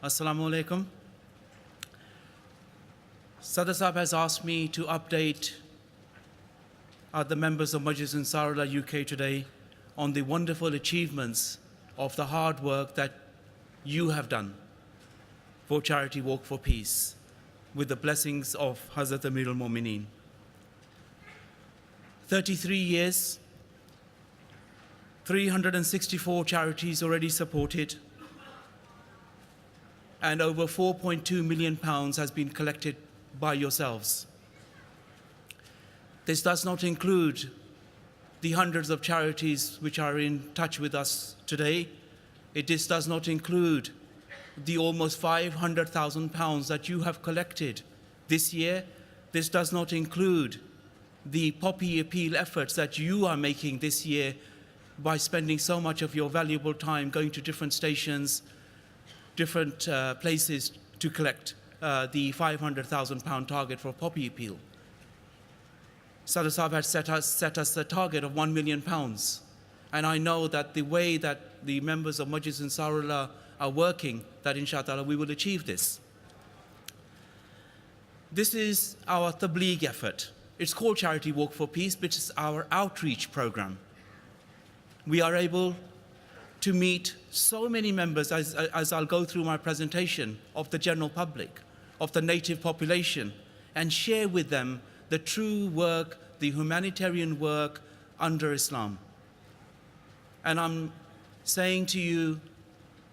Assalamu alaikum. Sadr Sahab has asked me to update the members of Majlis Ansarullah UK today on the wonderful achievements of the hard work that you have done for Charity Walk for Peace with the blessings of Hazrat Amir al-Mu'mineen. 33 years, 364 charities already supported, and over £4.2 million has been collected by yourselves. This does not include the hundreds of charities which are in touch with us today. This does not include the almost £500,000 that you have collected this year. This does not include the poppy appeal efforts that you are making this year by spending so much of your valuable time going to different stations, different places to collect the £500,000 target for poppy appeal. Sadr Sahab had set us a target of £1 million. And I know that the way that the members of Majlis Ansarullah are working, that inshallah we will achieve this. This is our tabligh effort. It's called Charity Walk for Peace, but it's our outreach program. We are able to meet so many members, as I'll go through my presentation, of the general public, of the native population, and share with them the true work, the humanitarian work under Islam. And I'm saying to you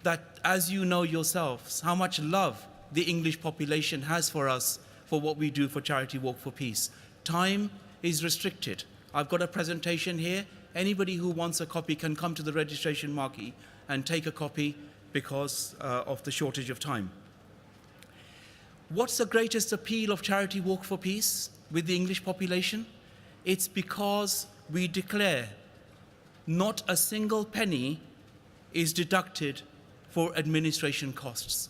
that as you know yourselves, how much love the English population has for us, for what we do for Charity Walk for Peace. Time is restricted. I've got a presentation here. Anybody who wants a copy can come to the registration marquee and take a copy because of the shortage of time. What's the greatest appeal of Charity Walk for Peace with the English population? It's because we declare not a single penny is deducted for administration costs.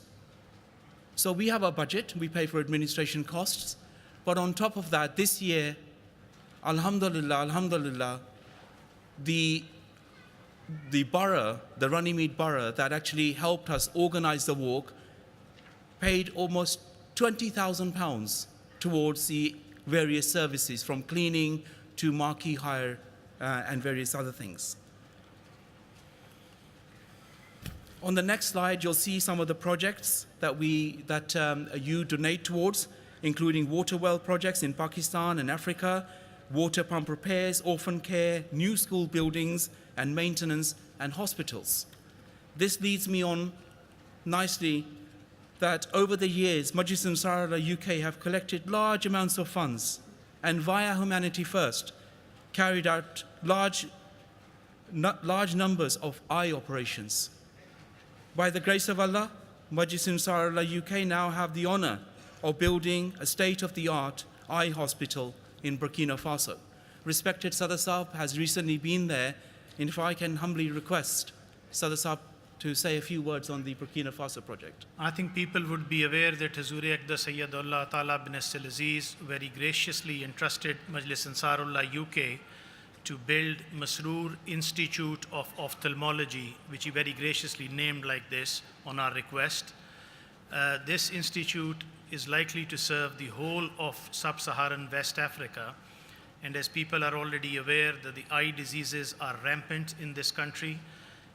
So we have a budget, we pay for administration costs, but on top of that, this year, alhamdulillah, the borough, the Runnymede borough that actually helped us organize the walk, paid almost £20,000 towards the various services, from cleaning to marquee hire and various other things. On the next slide, you'll see some of the projects that you donate towards, including water well projects in Pakistan and Africa, water pump repairs, orphan care, new school buildings and maintenance, and hospitals. This leads me on nicely that over the years, Majlis Ansarullah UK have collected large amounts of funds and via Humanity First carried out large numbers of eye operations. By the grace of Allah, Majlis Ansarullah UK now have the honor of building a state-of-the-art eye hospital in Burkina Faso. Respected Sadr Sahab has recently been there, and if I can humbly request Sadr Sahab to say a few words on the Burkina Faso project. I think people would be aware that Hazur Aqdas Sayyidullah Ta'ala bin Aziz very graciously entrusted Majlis Ansarullah UK to build Masroor Institute of Ophthalmology, which he very graciously named like this on our request. This institute is likely to serve the whole of sub-Saharan West Africa, and as people are already aware that the eye diseases are rampant in this country,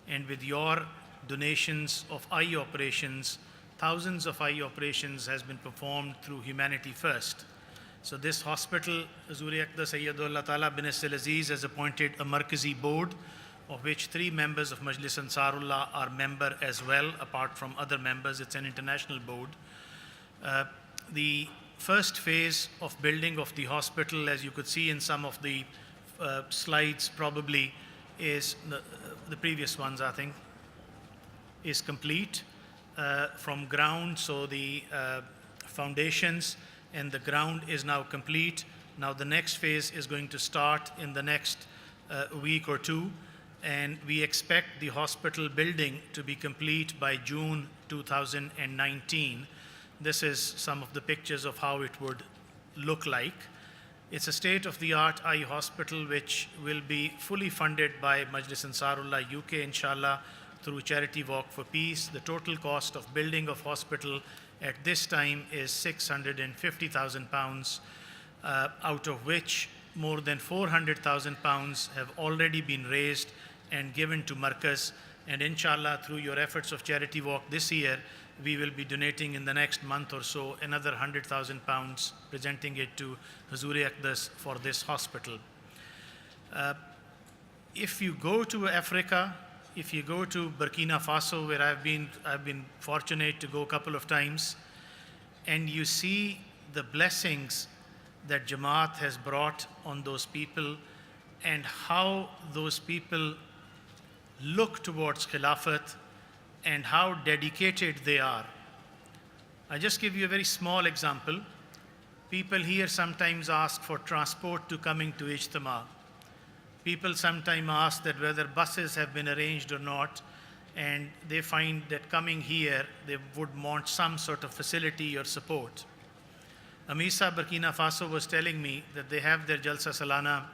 and with your donations of eye operations, thousands of eye operations has been performed through Humanity First. So this hospital, Hazur Aqdas Sayyidullah Ta'ala bin Aziz has appointed a Markazi board, of which 3 members of Majlis Ansarullah are member as well, apart from other members. It's an international board. The first phase of building of the hospital, as you could see in some of the slides probably, is the previous ones, I think, is complete from ground. So the foundations and the ground is now complete. Now the next phase is going to start in the next week or two, and we expect the hospital building to be complete by June 2019. This is some of the pictures of how it would look like. It's a state-of-the-art eye hospital which will be fully funded by Majlis Ansarullah UK, inshallah, through Charity Walk for Peace. The total cost of building of hospital at this time is £650,000, out of which more than £400,000 have already been raised and given to Markaz. And inshallah, through your efforts of Charity Walk this year, we will be donating in the next month or so another £100,000, presenting it to Hazur-e Aqdas for this hospital. If you go to Africa, if you go to Burkina Faso, where I've been fortunate to go a couple of times, and you see the blessings that Jamaat has brought on those people and how those people look towards Khilafat and how dedicated they are. I just give you a very small example. People here sometimes ask for transport to coming to Ijtema. People sometimes ask that whether buses have been arranged or not, and they find that coming here, they would want some sort of facility or support. Amisa, Burkina Faso was telling me that they have their Jalsa Salana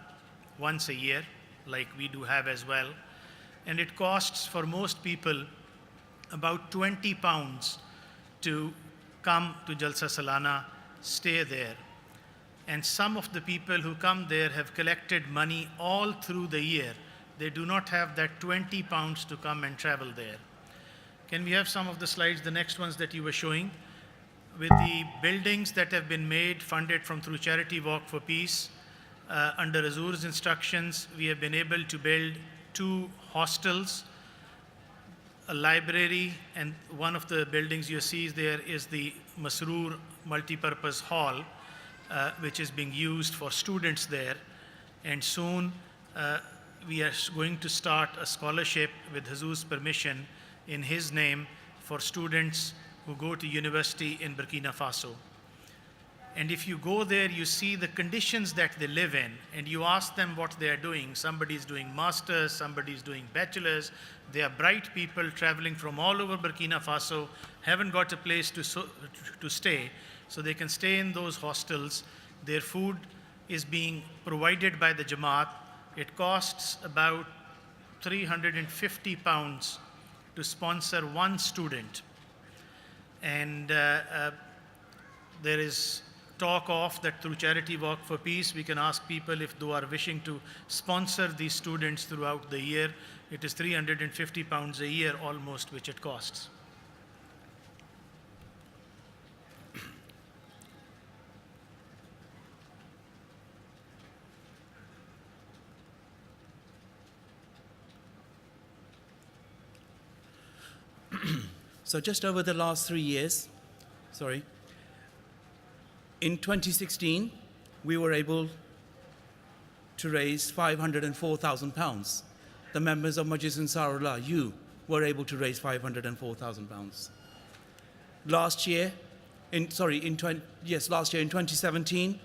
once a year, like we do have as well, and it costs for most people about £20 to come to Jalsa Salana, stay there. And some of the people who come there have collected money all through the year. They do not have that £20 to come and travel there. Can we have some of the slides, the next ones that you were showing? With the buildings that have been made, funded from through Charity Walk for Peace, under Hazur's instructions, we have been able to build 2 hostels, a library, and one of the buildings you see there is the Masroor multipurpose hall, which is being used for students there. And soon we are going to start a scholarship with Hazur's permission in his name for students who go to university in Burkina Faso. And if you go there, you see the conditions that they live in, and you ask them what they are doing. Somebody is doing masters, somebody is doing bachelors. They are bright people traveling from all over Burkina Faso, haven't got a place to stay, so they can stay in those hostels. Their food is being provided by the Jamaat. It costs about £350 to sponsor one student. And there is talk of that through Charity Walk for Peace, we can ask people if they are wishing to sponsor these students throughout the year. It is £350 a year almost, which it costs. So just over the last 3 years, in 2016, we were able to raise £504,000. The members of Majlis Ansarullah, you were able to raise £504,000. Last year, in 2017,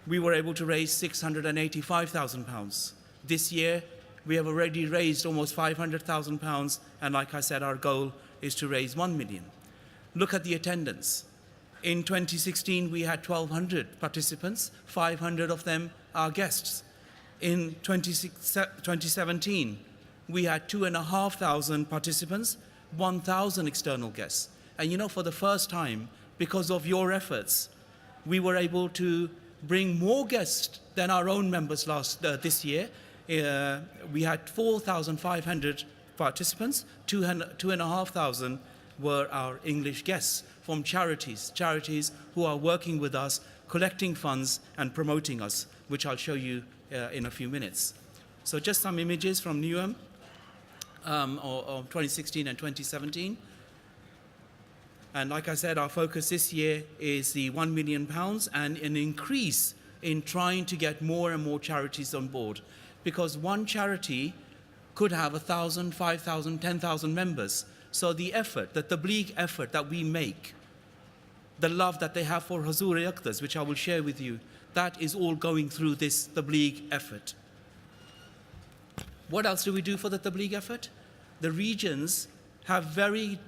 we were able to raise £685,000. This year, we have already raised almost £500,000, and like I said, our goal is to raise 1 million. Look at the attendance. In 2016, we had 1,200 participants, 500 of them are guests. In 2017, we had 2,500 participants, 1,000 external guests. And you know, for the first time, because of your efforts, we were able to bring more guests than our own members this year. We had 4,500 participants, 2,500 were our English guests from charities who are working with us, collecting funds and promoting us, which I'll show you in a few minutes. So just some images from NUM of 2016 and 2017. And like I said, our focus this year is the £1 million and an increase in trying to get more and more charities on board. Because one charity could have 1,000, 5,000, 10,000 members. So the effort, the tabligh effort that we make, the love that they have for Hazur-e Aqdas, which I will share with you, that is all going through this tabligh effort. What else do we do for the tabligh effort? The regions have very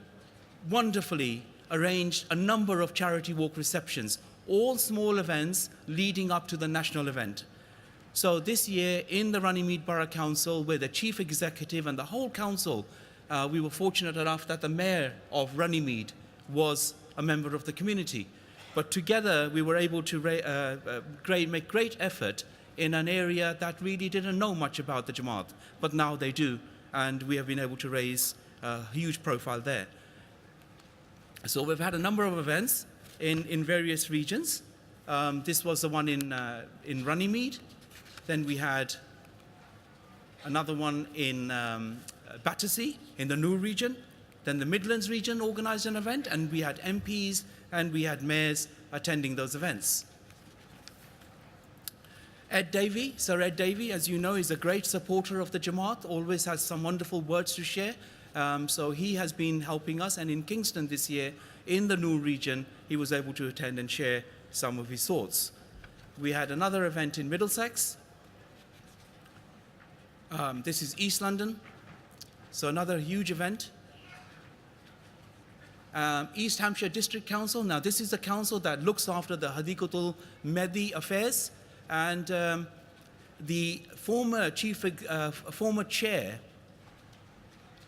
wonderfully arranged a number of charity walk receptions, all small events leading up to the national event. So this year in the Runnymede Borough Council, where the Chief Executive and the whole council we were fortunate enough that the mayor of Runnymede was a member of the community. But together we were able to make great effort in an area that really didn't know much about the Jamaat, but now they do, and we have been able to raise a huge profile there. So we've had a number of events in various regions. This was the one in Runnymede. Then we had another one in Battersea in the Noor region. Then the Midlands region organized an event, and we had MPs and we had mayors attending those events. Sir Ed Davey, as you know, is a great supporter of the Jamaat, always has some wonderful words to share. So he has been helping us, and in Kingston this year, in the Noor region, he was able to attend and share some of his thoughts. We had another event in Middlesex. This is East London, so another huge event. East Hampshire District Council. Now, this is the council that looks after the Hadikatul Mehdi affairs, and the former chair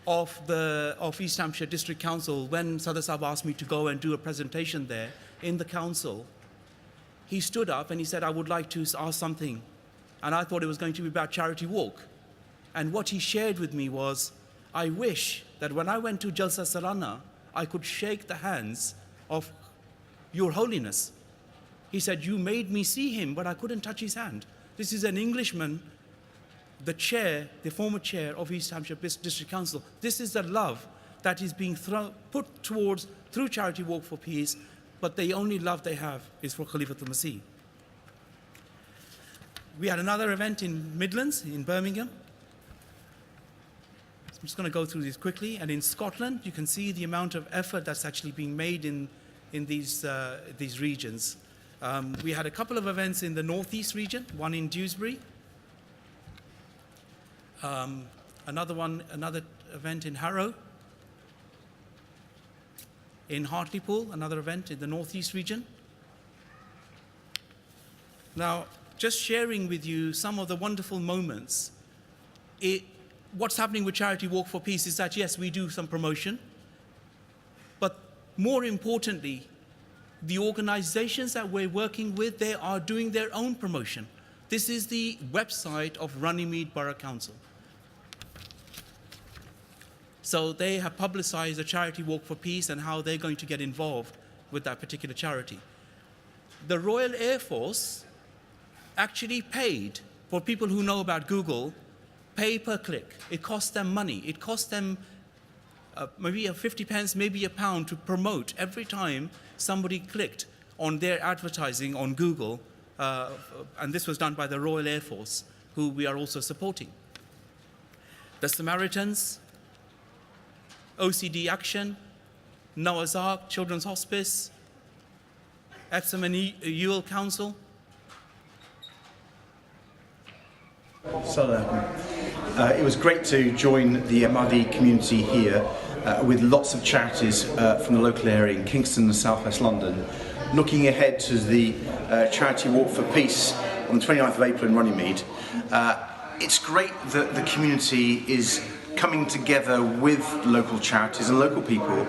of East Hampshire District Council, when Sadar Sahib asked me to go and do a presentation there in the council, he stood up and he said, "I would like to ask something," and I thought it was going to be about charity walk. And what he shared with me was, "I wish that when I went to Jalsa Salana, I could shake the hands of Your Holiness." He said, "You made me see him, but I couldn't touch his hand." This is an Englishman, the former chair of East Hampshire District Council. This is the love that is being put towards through Charity Walk for Peace, but the only love they have is for Khalifatul Masih. We had another event in Midlands, in Birmingham. I'm just going to go through these quickly. And in Scotland, you can see the amount of effort that's actually being made in these regions. We had a couple of events in the northeast region, one in Dewsbury, another event in Harrow, in Hartlepool, another event in the northeast region. Now, just sharing with you some of the wonderful moments. What's happening with Charity Walk for Peace is that, yes, we do some promotion, but more importantly, the organizations that we're working with, they are doing their own promotion. This is the website of Runnymede Borough Council. So they have publicized the Charity Walk for Peace and how they're going to get involved with that particular charity. The Royal Air Force actually paid, for people who know about Google, pay per click. It costs them money. It costs them maybe 50 pence, maybe £1 to promote every time somebody clicked on their advertising on Google. And this was done by the Royal Air Force, who we are also supporting. The Samaritans, OCD Action, Noah's Ark, Children's Hospice, Epsom and Ewell Council. It was great to join the Ahmadi community here with lots of charities from the local area in Kingston and South West London, looking ahead to the Charity Walk for Peace on the 29th of April in Runnymede. It's great that the community is coming together with local charities and local people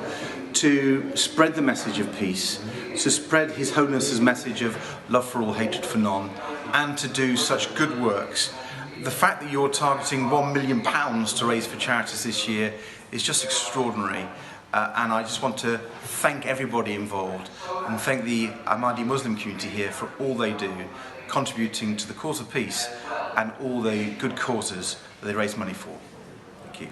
to spread the message of peace, to spread His Holiness's message of love for all, hatred for none, and to do such good works. The fact that you're targeting £1 million to raise for charities this year is just extraordinary. And I just want to thank everybody involved and thank the Ahmadi Muslim community here for all they do, contributing to the cause of peace and all the good causes that they raise money for. Thank you.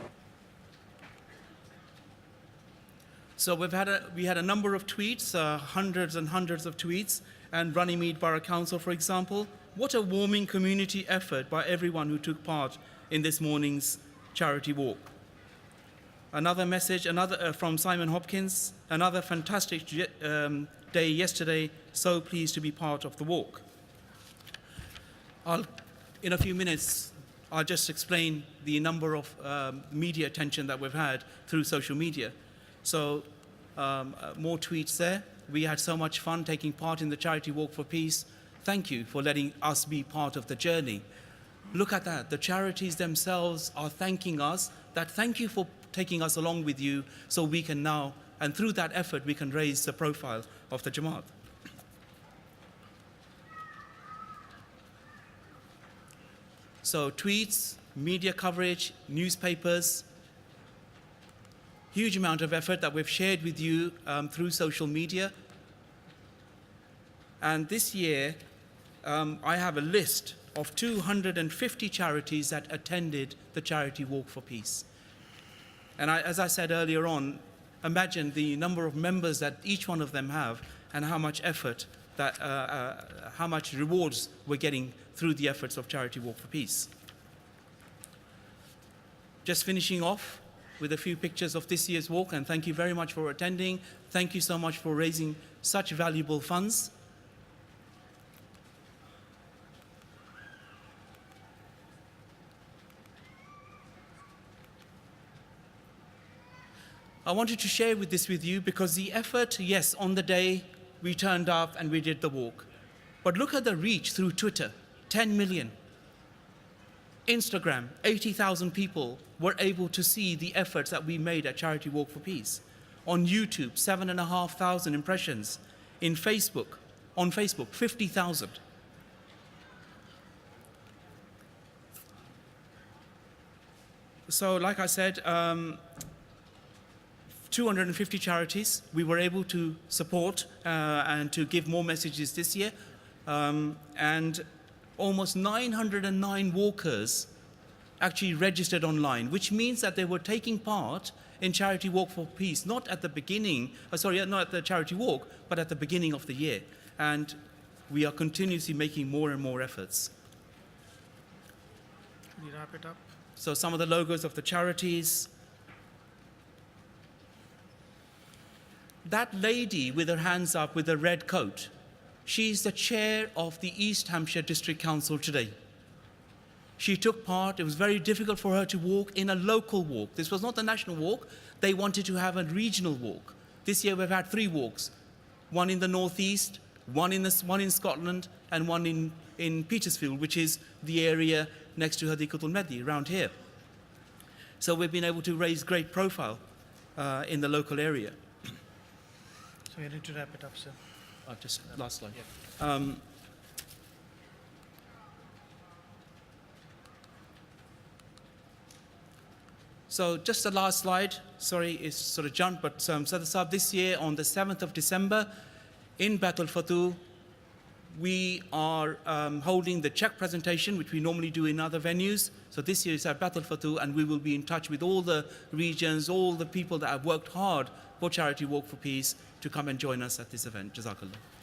So we had a number of tweets, hundreds and hundreds of tweets, and Runnymede Borough Council, for example. What a warming community effort by everyone who took part in this morning's charity walk. Another message, from Simon Hopkins, another fantastic day yesterday, so pleased to be part of the walk. In a few minutes, I'll just explain the number of media attention that we've had through social media. So more tweets there. We had so much fun taking part in the Charity Walk for Peace. Thank you for letting us be part of the journey. Look at that. The charities themselves are thanking us. Thank you for taking us along with you so we can now, and through that effort, we can raise the profile of the Jamaat. So tweets, media coverage, newspapers, huge amount of effort that we've shared with you through social media. And this year, I have a list of 250 charities that attended the Charity Walk for Peace. And as I said earlier on, imagine the number of members that each one of them have and how much effort, how much rewards we're getting through the efforts of Charity Walk for Peace. Just finishing off with a few pictures of this year's walk, and thank you very much for attending. Thank you so much for raising such valuable funds. I wanted to share this with you because the effort, yes, on the day we turned up and we did the walk. But look at the reach through Twitter, 10 million. Instagram, 80,000 people were able to see the efforts that we made at Charity Walk for Peace. On YouTube, 7,500 impressions. On Facebook, 50,000. So like I said, 250 charities we were able to support and to give more messages this year. And almost 909 walkers actually registered online, which means that they were taking part in Charity Walk for Peace, not at the beginning, not at the Charity Walk, but at the beginning of the year. And we are continuously making more and more efforts. Can you wrap it up? So some of the logos of the charities. That lady with her hands up with a red coat, she's the chair of the East Hampshire District Council today. She took part. It was very difficult for her to walk in a local walk. This was not a national walk. They wanted to have a regional walk. This year we've had 3 walks, one in the northeast, one in Scotland, and one in Petersfield, which is the area next to Hadikatul Mehdi, around here. So we've been able to raise great profile in the local area. So you need to wrap it up, sir. Just last slide. Yeah. So just the last slide, sorry, it's sort of jumped, but Sadr Saab, this year on the 7th of December in Baitul Fatu, we are holding the check presentation, which we normally do in other venues. So this year is at Baitul Fatu, and we will be in touch with all the regions, all the people that have worked hard for Charity Walk for Peace to come and join us at this event. Jazakallah.